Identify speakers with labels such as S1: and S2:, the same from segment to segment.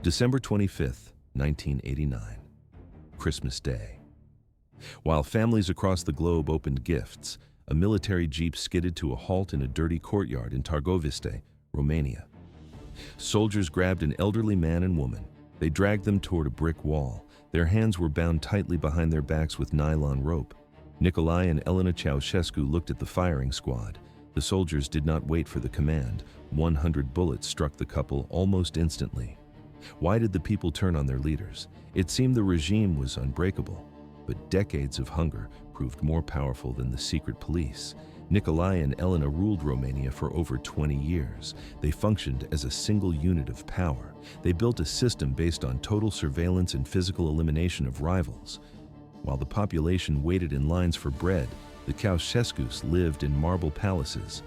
S1: December 25th, 1989, Christmas Day. While families across the globe opened gifts, a military jeep skidded to a halt in a dirty courtyard in Târgoviște, Romania. Soldiers grabbed an elderly man and woman. They dragged them toward a brick wall. Their hands were bound tightly behind their backs with nylon rope. Nicolae and Elena Ceaușescu looked at the firing squad. The soldiers did not wait for the command. 100 bullets struck the couple almost instantly. Why did the people turn on their leaders? It seemed the regime was unbreakable, but decades of hunger proved more powerful than the secret police. Nicolae and Elena ruled Romania for over 20 years. They functioned as a single unit of power. They built a system based on total surveillance and physical elimination of rivals. While the population waited in lines for bread, the Ceaușescus lived in marble palaces.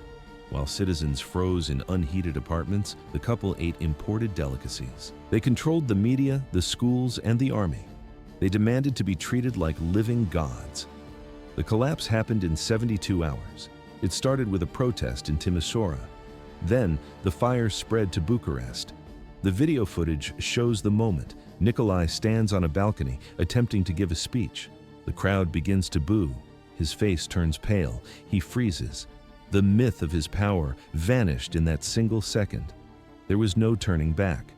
S1: While citizens froze in unheated apartments, the couple ate imported delicacies. They controlled the media, the schools, and the army. They demanded to be treated like living gods. The collapse happened in 72 hours. It started with a protest in Timișoara. Then, the fire spread to Bucharest. The video footage shows the moment. Nicolae stands on a balcony, attempting to give a speech. The crowd begins to boo. His face turns pale. He freezes. The myth of his power vanished in that single second. There was no turning back.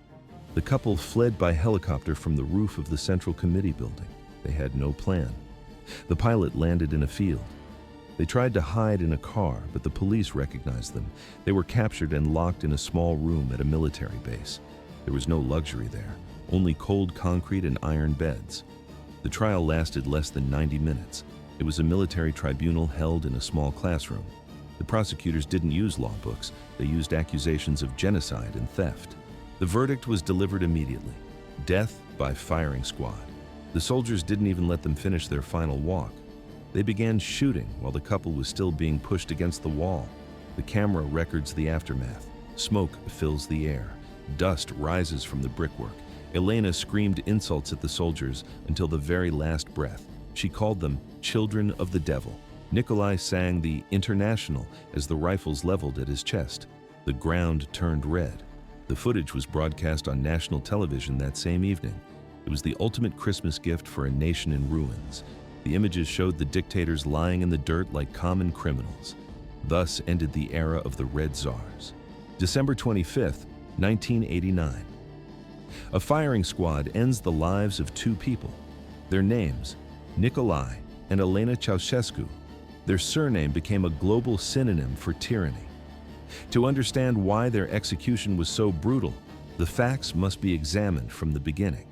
S1: The couple fled by helicopter from the roof of the Central Committee building. They had no plan. The pilot landed in a field. They tried to hide in a car, but the police recognized them. They were captured and locked in a small room at a military base. There was no luxury there, only cold concrete and iron beds. The trial lasted less than 90 minutes. It was a military tribunal held in a small classroom. The prosecutors didn't use law books. They used accusations of genocide and theft. The verdict was delivered immediately: death by firing squad. The soldiers didn't even let them finish their final walk. They began shooting while the couple was still being pushed against the wall. The camera records the aftermath. Smoke fills the air. Dust rises from the brickwork. Elena screamed insults at the soldiers until the very last breath. She called them children of the devil. Nicolae sang the International as the rifles leveled at his chest. The ground turned red. The footage was broadcast on national television that same evening. It was the ultimate Christmas gift for a nation in ruins. The images showed the dictators lying in the dirt like common criminals. Thus ended the era of the Red Czars. December 25th, 1989. A firing squad ends the lives of two people. Their names, Nicolae and Elena Ceaușescu. Their surname became a global synonym for tyranny. To understand why their execution was so brutal, the facts must be examined from the beginning.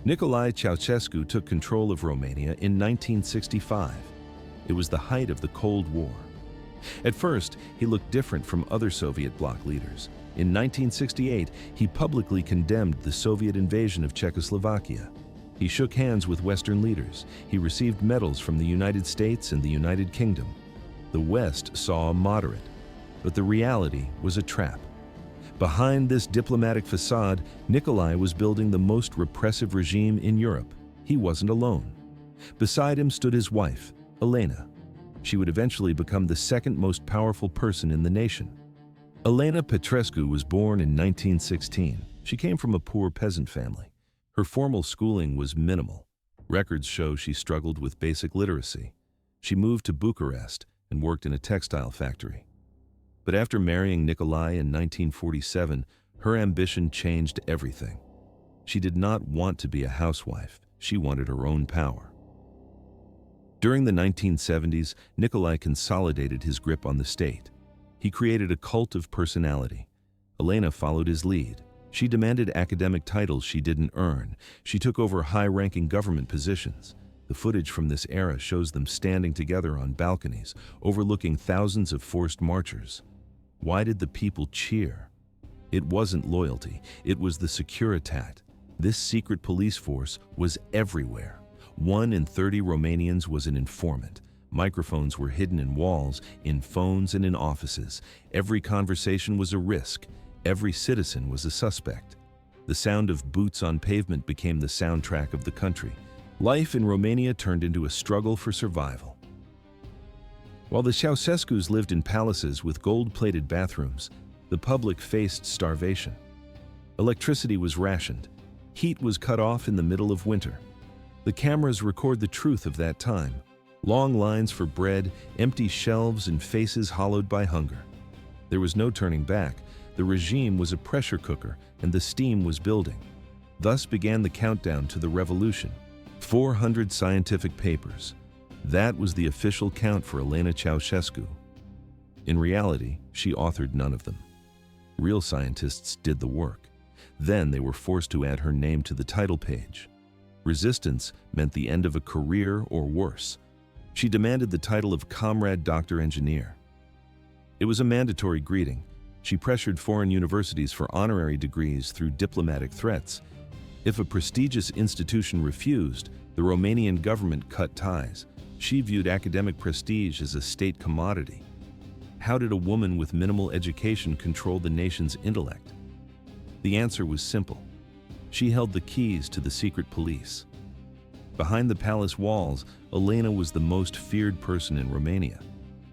S1: Nicolae Ceaușescu took control of Romania in 1965. It was the height of the Cold War. At first, he looked different from other Soviet bloc leaders. In 1968, he publicly condemned the Soviet invasion of Czechoslovakia. He shook hands with Western leaders. He received medals from the United States and the United Kingdom. The West saw a moderate, but the reality was a trap. Behind this diplomatic facade, Nicolae was building the most repressive regime in Europe. He wasn't alone. Beside him stood his wife, Elena. She would eventually become the second most powerful person in the nation. Elena Petrescu was born in 1916. She came from a poor peasant family. Her formal schooling was minimal. Records show she struggled with basic literacy. She moved to Bucharest and worked in a textile factory. But after marrying Nicolae in 1947, her ambition changed everything. She did not want to be a housewife. She wanted her own power. During the 1970s, Nicolae consolidated his grip on the state. He created a cult of personality. Elena followed his lead. She demanded academic titles she didn't earn. She took over high-ranking government positions. The footage from this era shows them standing together on balconies, overlooking thousands of forced marchers. Why did the people cheer? It wasn't loyalty, it was the Securitate. This secret police force was everywhere. 1 in 30 Romanians was an informant. Microphones were hidden in walls, in phones, and in offices. Every conversation was a risk. Every citizen was a suspect. The sound of boots on pavement became the soundtrack of the country. Life in Romania turned into a struggle for survival. While the Ceaușescus lived in palaces with gold-plated bathrooms, the public faced starvation. Electricity was rationed. Heat was cut off in the middle of winter. The cameras record the truth of that time. Long lines for bread, empty shelves, and faces hollowed by hunger. There was no turning back. The regime was a pressure cooker, and the steam was building. Thus began the countdown to the revolution. 400 scientific papers. That was the official count for Elena Ceaușescu. In reality, she authored none of them. Real scientists did the work. Then they were forced to add her name to the title page. Resistance meant the end of a career or worse. She demanded the title of Comrade Doctor Engineer. It was a mandatory greeting. She pressured foreign universities for honorary degrees through diplomatic threats. If a prestigious institution refused, the Romanian government cut ties. She viewed academic prestige as a state commodity. How did a woman with minimal education control the nation's intellect? The answer was simple. She held the keys to the secret police. Behind the palace walls, Elena was the most feared person in Romania.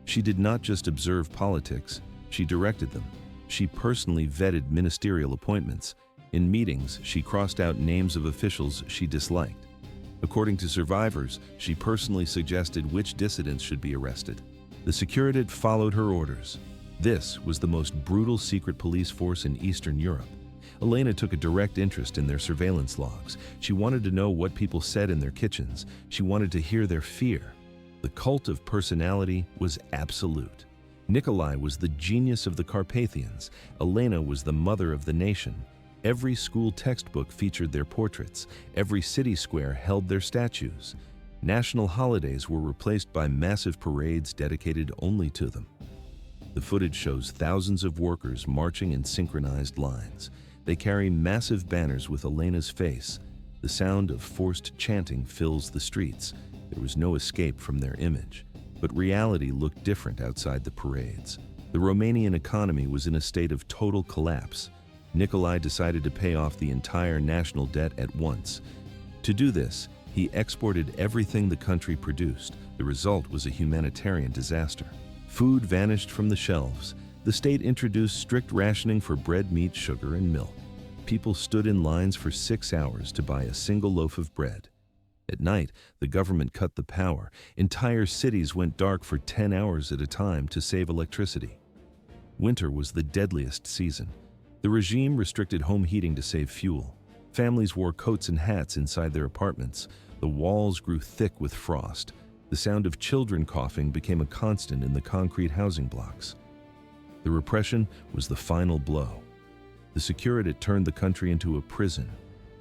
S1: She did not just observe politics, she directed them. She personally vetted ministerial appointments. In meetings, she crossed out names of officials she disliked. According to survivors, she personally suggested which dissidents should be arrested. The Securitate followed her orders. This was the most brutal secret police force in Eastern Europe. Elena took a direct interest in their surveillance logs. She wanted to know what people said in their kitchens. She wanted to hear their fear. The cult of personality was absolute. Nicolae was the genius of the Carpathians. Elena was the mother of the nation. Every school textbook featured their portraits. Every city square held their statues. National holidays were replaced by massive parades dedicated only to them. The footage shows thousands of workers marching in synchronized lines. They carry massive banners with Elena's face. The sound of forced chanting fills the streets. There was no escape from their image. But reality looked different outside the parades. The Romanian economy was in a state of total collapse. Nicolae decided to pay off the entire national debt at once. To do this, he exported everything the country produced. The result was a humanitarian disaster. Food vanished from the shelves. The state introduced strict rationing for bread, meat, sugar, and milk. People stood in lines for 6 hours to buy a single loaf of bread. At night, the government cut the power. Entire cities went dark for 10 hours at a time to save electricity. Winter was the deadliest season. The regime restricted home heating to save fuel. Families wore coats and hats inside their apartments. The walls grew thick with frost. The sound of children coughing became a constant in the concrete housing blocks. The repression was the final blow. The Securitate turned the country into a prison.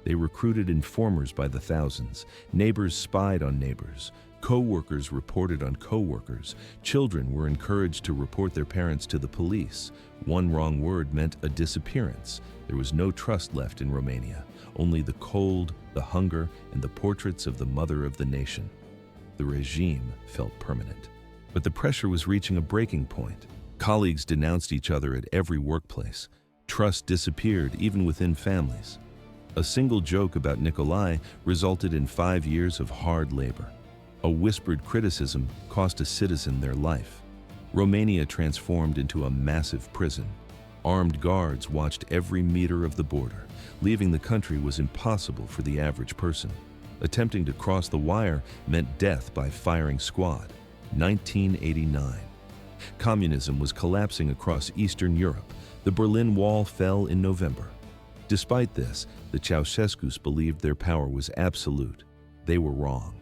S1: They recruited informers by the thousands. Neighbors spied on neighbors. Co-workers reported on co-workers. Children were encouraged to report their parents to the police. One wrong word meant a disappearance. There was no trust left in Romania. Only the cold, the hunger, and the portraits of the mother of the nation. The regime felt permanent. But the pressure was reaching a breaking point. Colleagues denounced each other at every workplace. Trust disappeared even within families. A single joke about Nicolae resulted in 5 years of hard labor. A whispered criticism cost a citizen their life. Romania transformed into a massive prison. Armed guards watched every meter of the border. Leaving the country was impossible for the average person. Attempting to cross the wire meant death by firing squad. 1989. Communism was collapsing across Eastern Europe. The Berlin Wall fell in November. Despite this, the Ceaușescus believed their power was absolute. They were wrong.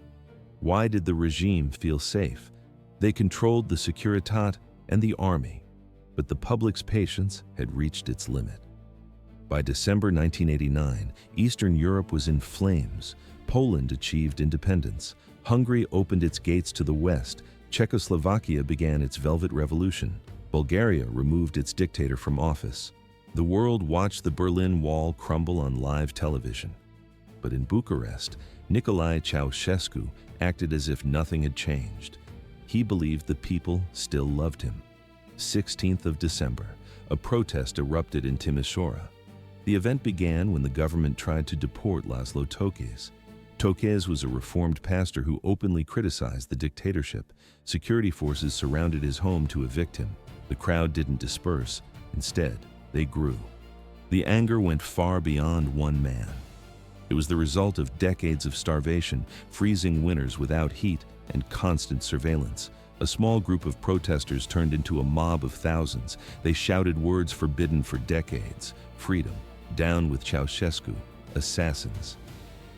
S1: Why did the regime feel safe? They controlled the Securitate and the army, but the public's patience had reached its limit. By December 1989, Eastern Europe was in flames. Poland achieved independence. Hungary opened its gates to the west. Czechoslovakia began its Velvet Revolution. Bulgaria removed its dictator from office. The world watched the Berlin Wall crumble on live television. But in Bucharest, Nicolae Ceaușescu acted as if nothing had changed. He believed the people still loved him. 16th of December, a protest erupted in Timișoara. The event began when the government tried to deport Laszlo Tokes. Tokes was a reformed pastor who openly criticized the dictatorship. Security forces surrounded his home to evict him. The crowd didn't disperse. Instead, they grew. The anger went far beyond one man. It was the result of decades of starvation, freezing winters without heat, and constant surveillance. A small group of protesters turned into a mob of thousands. They shouted words forbidden for decades: freedom, down with Ceaușescu, assassins.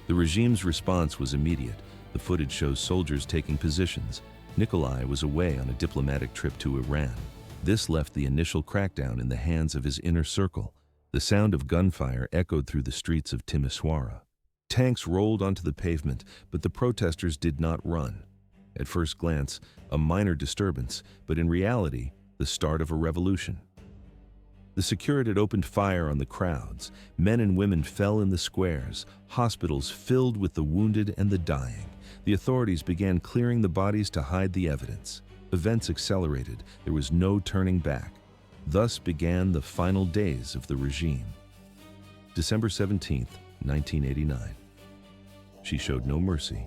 S1: The regime's response was immediate. The footage shows soldiers taking positions. Nicolae was away on a diplomatic trip to Iran. This left the initial crackdown in the hands of his inner circle. The sound of gunfire echoed through the streets of Timișoara. Tanks rolled onto the pavement, but the protesters did not run. At first glance, a minor disturbance, but in reality, the start of a revolution. The Securitate opened fire on the crowds. Men and women fell in the squares, hospitals filled with the wounded and the dying. The authorities began clearing the bodies to hide the evidence. Events accelerated. There was no turning back. Thus began the final days of the regime. December 17, 1989. She showed no mercy.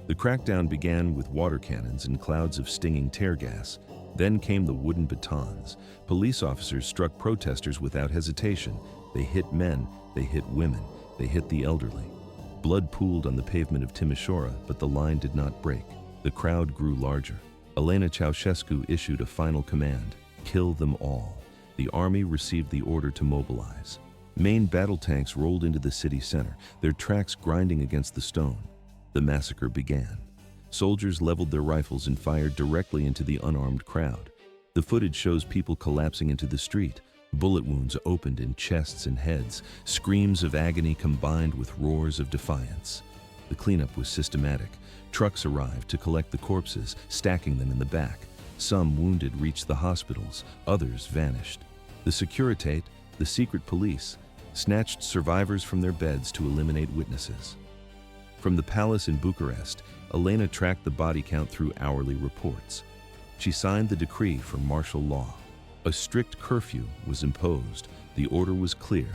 S1: The crackdown began with water cannons and clouds of stinging tear gas. Then came the wooden batons. Police officers struck protesters without hesitation. They hit men, they hit women, they hit the elderly. Blood pooled on the pavement of Timișoara, but the line did not break. The crowd grew larger. Elena Ceaușescu issued a final command: kill them all. The army received the order to mobilize. Main battle tanks rolled into the city center, their tracks grinding against the stone. The massacre began. Soldiers leveled their rifles and fired directly into the unarmed crowd. The footage shows people collapsing into the street. Bullet wounds opened in chests and heads. Screams of agony combined with roars of defiance. The cleanup was systematic. Trucks arrived to collect the corpses, stacking them in the back. Some wounded reached the hospitals, others vanished. The Securitate, the secret police, snatched survivors from their beds to eliminate witnesses. From the palace in Bucharest, Elena tracked the body count through hourly reports. She signed the decree for martial law. A strict curfew was imposed. The order was clear.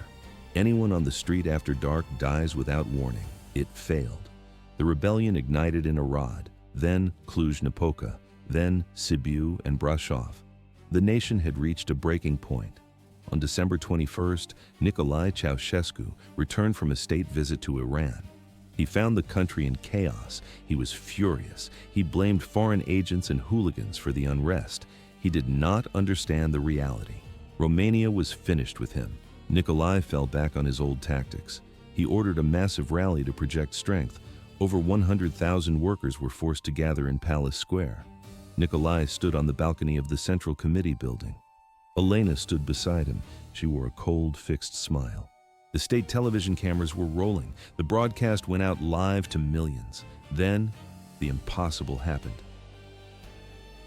S1: Anyone on the street after dark dies without warning. It failed. The rebellion ignited in Arad, then Cluj-Napoca, then Sibiu and Brașov. The nation had reached a breaking point. On December 21st, Nicolae Ceaușescu returned from a state visit to Iran. He found the country in chaos. He was furious. He blamed foreign agents and hooligans for the unrest. He did not understand the reality. Romania was finished with him. Nicolae fell back on his old tactics. He ordered a massive rally to project strength. Over 100,000 workers were forced to gather in Palace Square. Nicolae stood on the balcony of the Central Committee building. Elena stood beside him. She wore a cold, fixed smile. The state television cameras were rolling. The broadcast went out live to millions. Then, the impossible happened.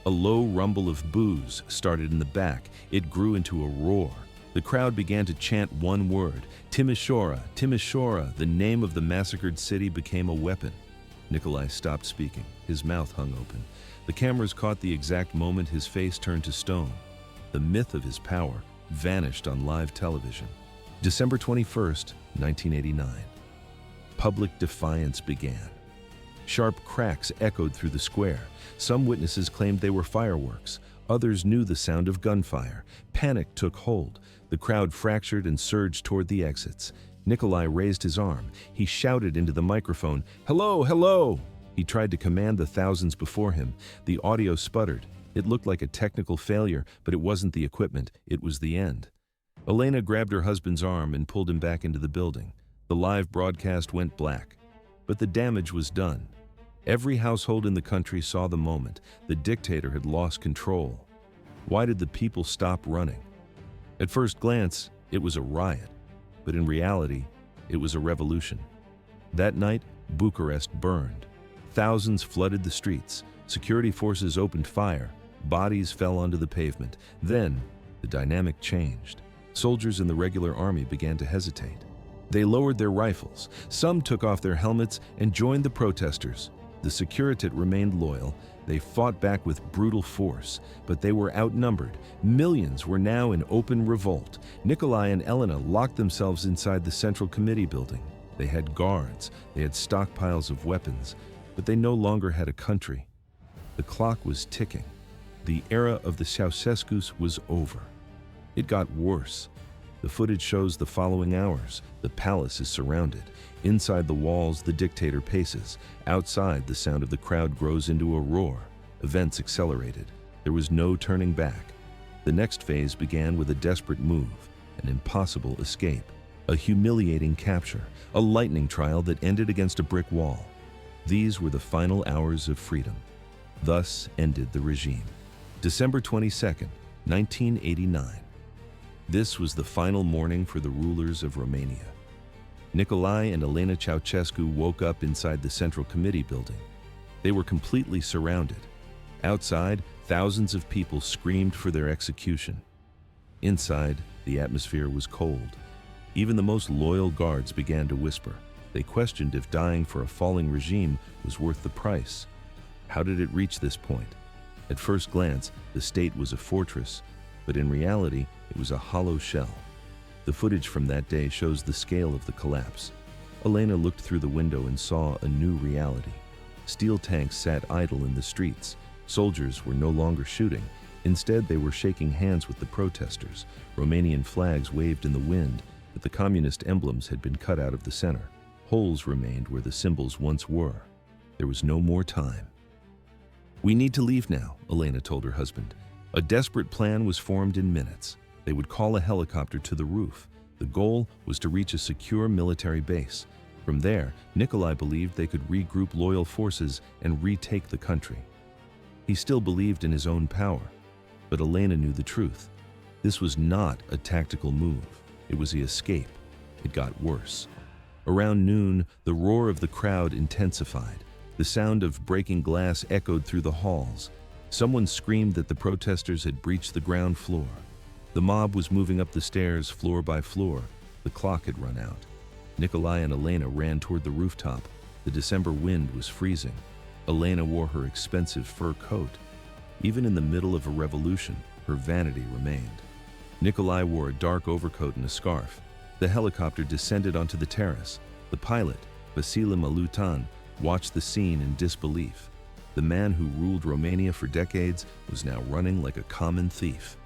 S1: A low rumble of boos started in the back. It grew into a roar. The crowd began to chant one word: Timișoara, Timișoara. The name of the massacred city became a weapon. Nicolae stopped speaking. His mouth hung open. The cameras caught the exact moment his face turned to stone. The myth of his power vanished on live television. December 21st, 1989. Public defiance began. Sharp cracks echoed through the square. Some witnesses claimed they were fireworks. Others knew the sound of gunfire. Panic took hold. The crowd fractured and surged toward the exits. Nicolae raised his arm. He shouted into the microphone, "Hello, hello!" He tried to command the thousands before him. The audio sputtered. It looked like a technical failure, but it wasn't the equipment. It was the end. Elena grabbed her husband's arm and pulled him back into the building. The live broadcast went black. But the damage was done. Every household in the country saw the moment. The dictator had lost control. Why did the people stop running? At first glance, it was a riot. But in reality, it was a revolution. That night, Bucharest burned. Thousands flooded the streets. Security forces opened fire. Bodies fell onto the pavement. Then, the dynamic changed. Soldiers in the regular army began to hesitate. They lowered their rifles. Some took off their helmets and joined the protesters. The Securitate remained loyal. They fought back with brutal force, but they were outnumbered. Millions were now in open revolt. Nicolae and Elena locked themselves inside the Central Committee building. They had guards. They had stockpiles of weapons, but they no longer had a country. The clock was ticking. The era of the Ceaușescus was over. It got worse. The footage shows the following hours. The palace is surrounded. Inside the walls, the dictator paces. Outside, the sound of the crowd grows into a roar. Events accelerated. There was no turning back. The next phase began with a desperate move, an impossible escape, a humiliating capture, a lightning trial that ended against a brick wall. These were the final hours of freedom. Thus ended the regime. December 22nd, 1989. This was the final morning for the rulers of Romania. Nicolae and Elena Ceaușescu woke up inside the Central Committee building. They were completely surrounded. Outside, thousands of people screamed for their execution. Inside, the atmosphere was cold. Even the most loyal guards began to whisper. They questioned if dying for a falling regime was worth the price. How did it reach this point? At first glance, the state was a fortress, but in reality, it was a hollow shell. The footage from that day shows the scale of the collapse. Elena looked through the window and saw a new reality. Steel tanks sat idle in the streets. Soldiers were no longer shooting. Instead, they were shaking hands with the protesters. Romanian flags waved in the wind, but the communist emblems had been cut out of the center. Holes remained where the symbols once were. There was no more time. "We need to leave now," Elena told her husband. A desperate plan was formed in minutes. They would call a helicopter to the roof. The goal was to reach a secure military base. From there, Nicolae believed they could regroup loyal forces and retake the country. He still believed in his own power, but Elena knew the truth. This was not a tactical move. It was the escape. It got worse. Around noon, the roar of the crowd intensified. The sound of breaking glass echoed through the halls. Someone screamed that the protesters had breached the ground floor. The mob was moving up the stairs floor by floor. The clock had run out. Nicolae and Elena ran toward the rooftop. The December wind was freezing. Elena wore her expensive fur coat. Even in the middle of a revolution, her vanity remained. Nicolae wore a dark overcoat and a scarf. The helicopter descended onto the terrace. The pilot, Vasile Malutan, watched the scene in disbelief. The man who ruled Romania for decades was now running like a common thief.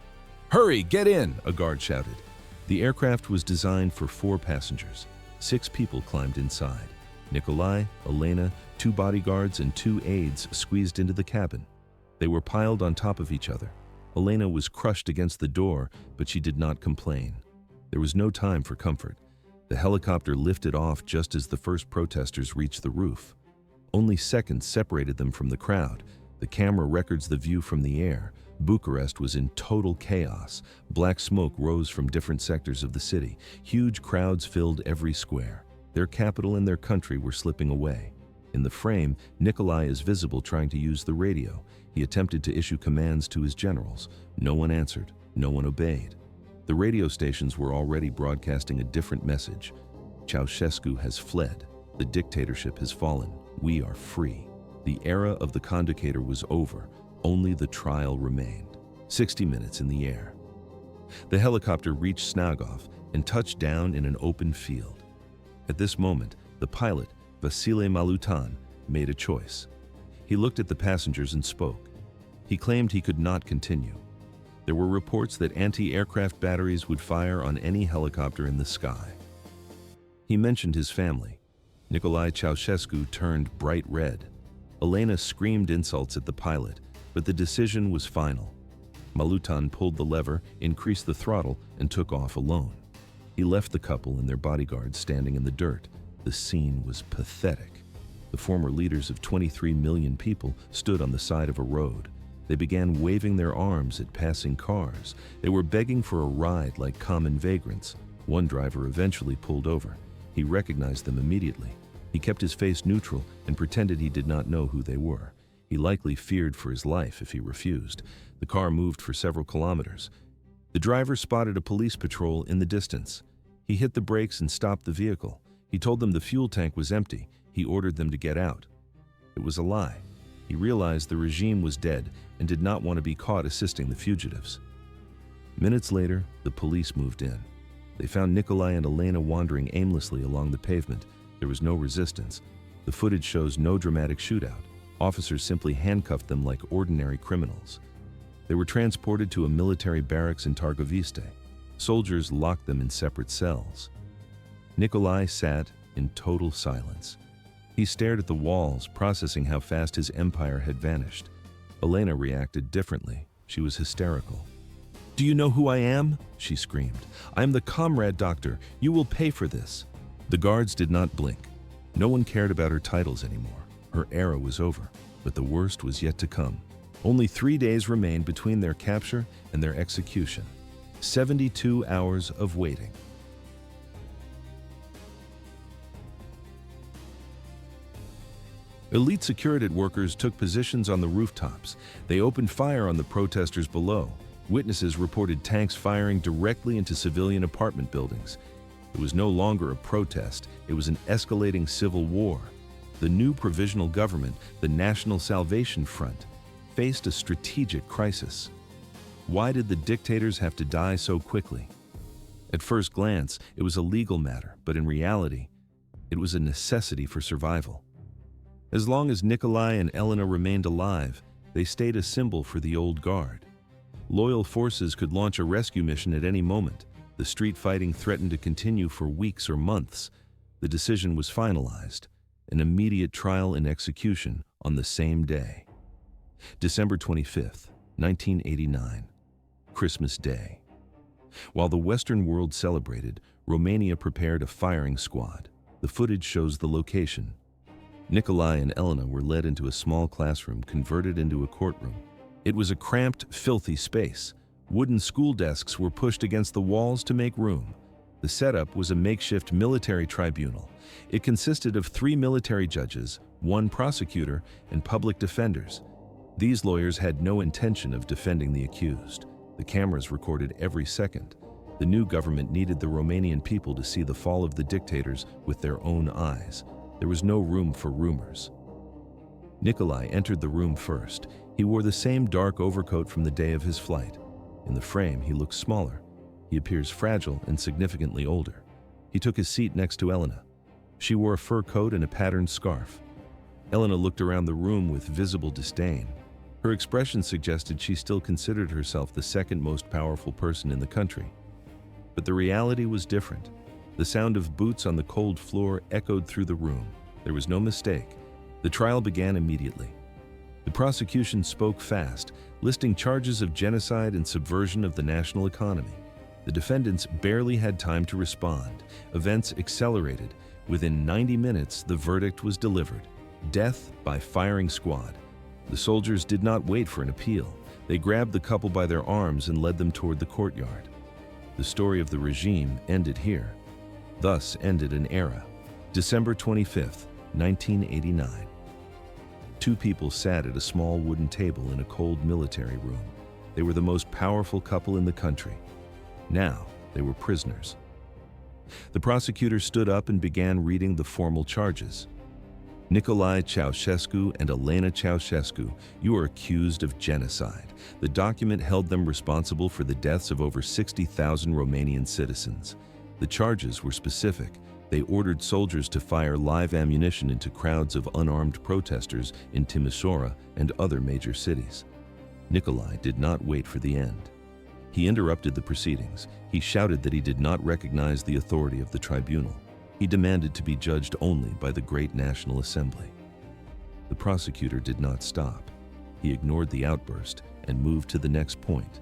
S1: "Hurry, get in!" a guard shouted. The aircraft was designed for 4 passengers. 6 people climbed inside. Nicolae, Elena, 2 bodyguards, and 2 aides squeezed into the cabin. They were piled on top of each other. Elena was crushed against the door, but she did not complain. There was no time for comfort. The helicopter lifted off just as the first protesters reached the roof. Only seconds separated them from the crowd. The camera records the view from the air. Bucharest was in total chaos. Black smoke rose from different sectors of the city. Huge crowds filled every square. Their capital and their country were slipping away. In the frame, Nicolae is visible trying to use the radio. He attempted to issue commands to his generals. No one answered. No one obeyed. The radio stations were already broadcasting a different message. Ceaușescu has fled. The dictatorship has fallen. We are free. The era of the conducator was over. Only the trial remained. 60 minutes in the air. The helicopter reached Snagov and touched down in an open field. At this moment, the pilot, Vasile Malutan, made a choice. He looked at the passengers and spoke. He claimed he could not continue. There were reports that anti-aircraft batteries would fire on any helicopter in the sky. He mentioned his family. Nicolae Ceaușescu turned bright red. Elena screamed insults at the pilot, but the decision was final. Malutan pulled the lever, increased the throttle, and took off alone. He left the couple and their bodyguards standing in the dirt. The scene was pathetic. The former leaders of 23 million people stood on the side of a road. They began waving their arms at passing cars. They were begging for a ride like common vagrants. One driver eventually pulled over. He recognized them immediately. He kept his face neutral and pretended he did not know who they were. He likely feared for his life if he refused. The car moved for several kilometers. The driver spotted a police patrol in the distance. He hit the brakes and stopped the vehicle. He told them the fuel tank was empty. He ordered them to get out. It was a lie. He realized the regime was dead and did not want to be caught assisting the fugitives. Minutes later, the police moved in. They found Nicolae and Elena wandering aimlessly along the pavement. There was no resistance. The footage shows no dramatic shootout. Officers simply handcuffed them like ordinary criminals. They were transported to a military barracks in Târgoviște. Soldiers locked them in separate cells. Nicolae sat in total silence. He stared at the walls, processing how fast his empire had vanished. Elena reacted differently. She was hysterical. "Do you know who I am?" she screamed. "I am the comrade doctor. You will pay for this." The guards did not blink. No one cared about her titles anymore. Her era was over, but the worst was yet to come. Only 3 days remained between their capture and their execution. 72 hours of waiting. Elite Securitate workers took positions on the rooftops. They opened fire on the protesters below. Witnesses reported tanks firing directly into civilian apartment buildings. It was no longer a protest, it was an escalating civil war. The new provisional government, the National Salvation Front, faced a strategic crisis. Why did the dictators have to die so quickly? At first glance, it was a legal matter, but in reality, it was a necessity for survival. As long as Nicolae and Elena remained alive, they stayed a symbol for the old guard. Loyal forces could launch a rescue mission at any moment. The street fighting threatened to continue for weeks or months. The decision was finalized, an immediate trial and execution on the same day. December 25th, 1989, Christmas Day. While the Western world celebrated, Romania prepared a firing squad. The footage shows the location. Nicolae and Elena were led into a small classroom converted into a courtroom. It was a cramped, filthy space. Wooden school desks were pushed against the walls to make room. The setup was a makeshift military tribunal. It consisted of 3 military judges, 1 prosecutor, and public defenders. These lawyers had no intention of defending the accused. The cameras recorded every second. The new government needed the Romanian people to see the fall of the dictators with their own eyes. There was no room for rumors. Nicolae entered the room first. He wore the same dark overcoat from the day of his flight. In the frame, he looks smaller. He appears fragile and significantly older. He took his seat next to Elena. She wore a fur coat and a patterned scarf. Elena looked around the room with visible disdain. Her expression suggested she still considered herself the second most powerful person in the country. But the reality was different. The sound of boots on the cold floor echoed through the room. There was no mistake. The trial began immediately. The prosecution spoke fast, listing charges of genocide and subversion of the national economy. The defendants barely had time to respond. Events accelerated. Within 90 minutes, the verdict was delivered. Death by firing squad. The soldiers did not wait for an appeal. They grabbed the couple by their arms and led them toward the courtyard. The story of the regime ended here. Thus ended an era. December 25th, 1989. 2 people sat at a small wooden table in a cold military room. They were the most powerful couple in the country. Now, they were prisoners. The prosecutor stood up and began reading the formal charges. Nicolae Ceaușescu and Elena Ceaușescu, you are accused of genocide. The document held them responsible for the deaths of over 60,000 Romanian citizens. The charges were specific. They ordered soldiers to fire live ammunition into crowds of unarmed protesters in Timișoara and other major cities. Nicolae did not wait for the end. He interrupted the proceedings. He shouted that he did not recognize the authority of the tribunal. He demanded to be judged only by the Great National Assembly. The prosecutor did not stop. He ignored the outburst and moved to the next point.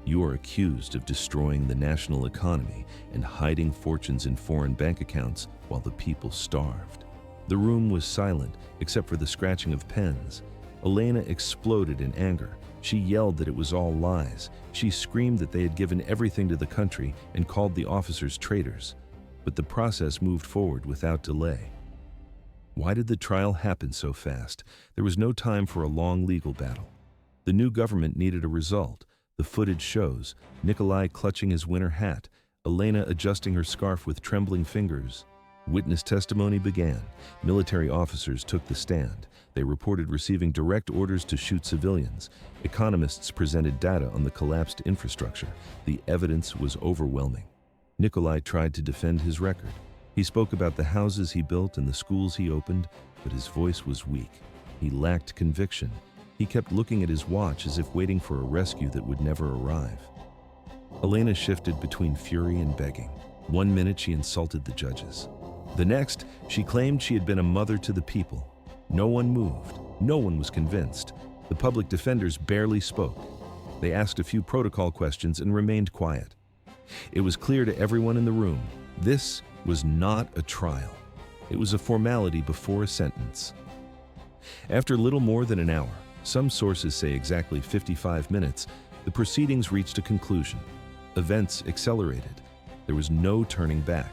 S1: You are accused of destroying the national economy and hiding fortunes in foreign bank accounts while the people starved. The room was silent except for the scratching of pens. Elena exploded in anger. She yelled that it was all lies. She screamed that they had given everything to the country and called the officers traitors. But the process moved forward without delay. Why did the trial happen so fast? There was no time for a long legal battle. The new government needed a result. The footage shows Nicolae clutching his winter hat, Elena adjusting her scarf with trembling fingers. Witness testimony began. Military officers took the stand. They reported receiving direct orders to shoot civilians. Economists presented data on the collapsed infrastructure. The evidence was overwhelming. Nicolae tried to defend his record. He spoke about the houses he built and the schools he opened, but his voice was weak. He lacked conviction. He kept looking at his watch as if waiting for a rescue that would never arrive. Elena shifted between fury and begging. 1 minute she insulted the judges. The next, she claimed she had been a mother to the people. No one moved. No one was convinced. The public defenders barely spoke. They asked a few protocol questions and remained quiet. It was clear to everyone in the room, this was not a trial. It was a formality before a sentence. After little more than an hour, some sources say exactly 55 minutes, the proceedings reached a conclusion. Events accelerated. There was no turning back.